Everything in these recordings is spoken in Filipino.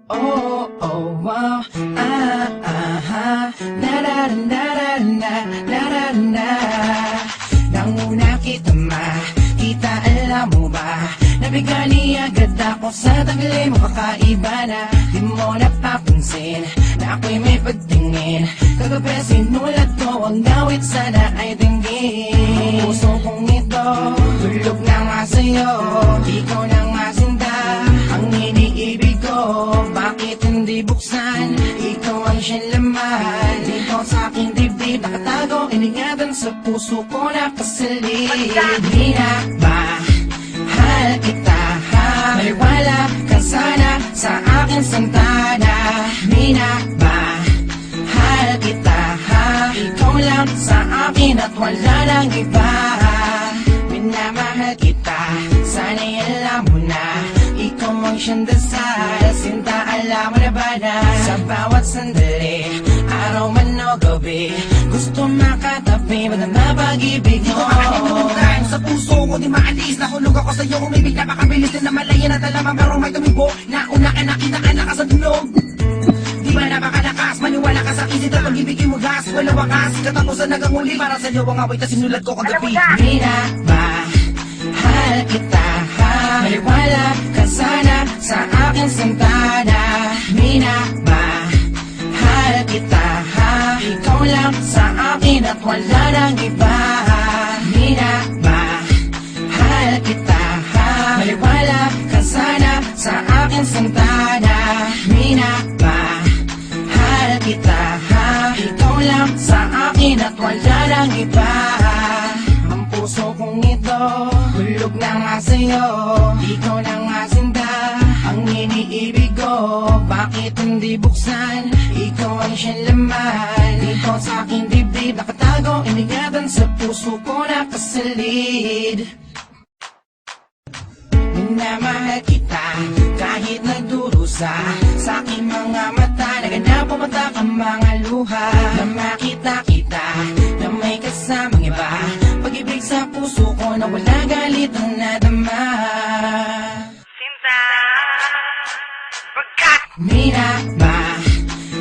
Oh, oh, wow. Ah, ah, ah. Na, na, na, na, na, na, na, na. Nang una kita makita, alam mo ba? Nabigani agad ako sa tangli mo, kakaiba na. Di mo napapansin na ako'y may pagtingin. Kagabi sinulat ko ang awit, sana ay dinggin. Ang puso kong ito, tulog na nga sa'yo. Ikaw nang masinda, ang iniibig ko. Bakit hindi buksan? Ikaw ang siyang laman. Ikaw sa aking dibdib, nakatago, iningatan sa puso ko nakasalid. Di na ba mahal kita, ha? Maliwala ka sana sa akin santana. Di na ba mahal kita, ha? Ikaw lang sa akin at wala nang iba. Minamahal kita, sana'y alam mo na. Ikaw ang siyang dasal, sinta alam mo na ba na? Sa bawat sandali, araw man o gabi, gusto makatabi mo na mapag-ibig mo. Di ko makalimutan, sa puso ko di maalis. Nahulog ako sa'yo, umibig napakabilis na namalayan at alaman parang may tumibo. Nauna ka, nakita ka na ka sa dunog. Di ba napakalakas, maniwala ka sa akin, sinta pag-ibigin mo gas. Wala wakas, katapusan hanggang uli, para sa'yo ang awit na sinulat ko kagabi. Di na ba mahal kita, ha? Maliwala ka sana sa akin santana. Di na ba mahal kita, ha? Ikaw lang sa akin at wala nang iba. Di na ba mahal kita, ha? Maliwala ka sana sa akin santana. Di na ba mahal kita, ha? Ikaw lang sa akin at wala nang iba. Ang puso kong ito, hulog na nga sa'yo. Ikaw na nga sinda, ang iniibig ko. Bakit hindi buksan? Ikaw ang siyang laman. Ikaw sa aking dibdib, nakatago, iningatan sa puso ko nakasalid. Minamahal kita, kahit nagdurusa sa aking mga mata, naganap o mata ang mga luha. Na makita kita, na may kasamang iba, pag-ibig sa puso ko na wala galit ang nadama. Sinta, pagkat Di na ba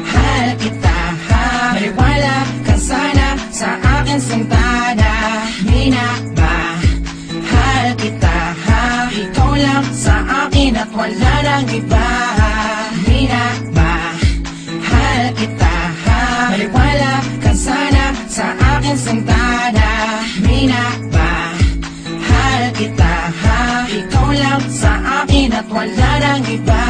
mahal kita, ha? Maliwala ka sana sa akin santana. Di na ba mahal kita, ha? Ikaw lang sa akin at wala nang iba. Di na ba mahal kita, ha? Maliwala ka sana sa akin santana. Di na ba mahal kita, ha? Ikaw lang sa akin at wala nang iba.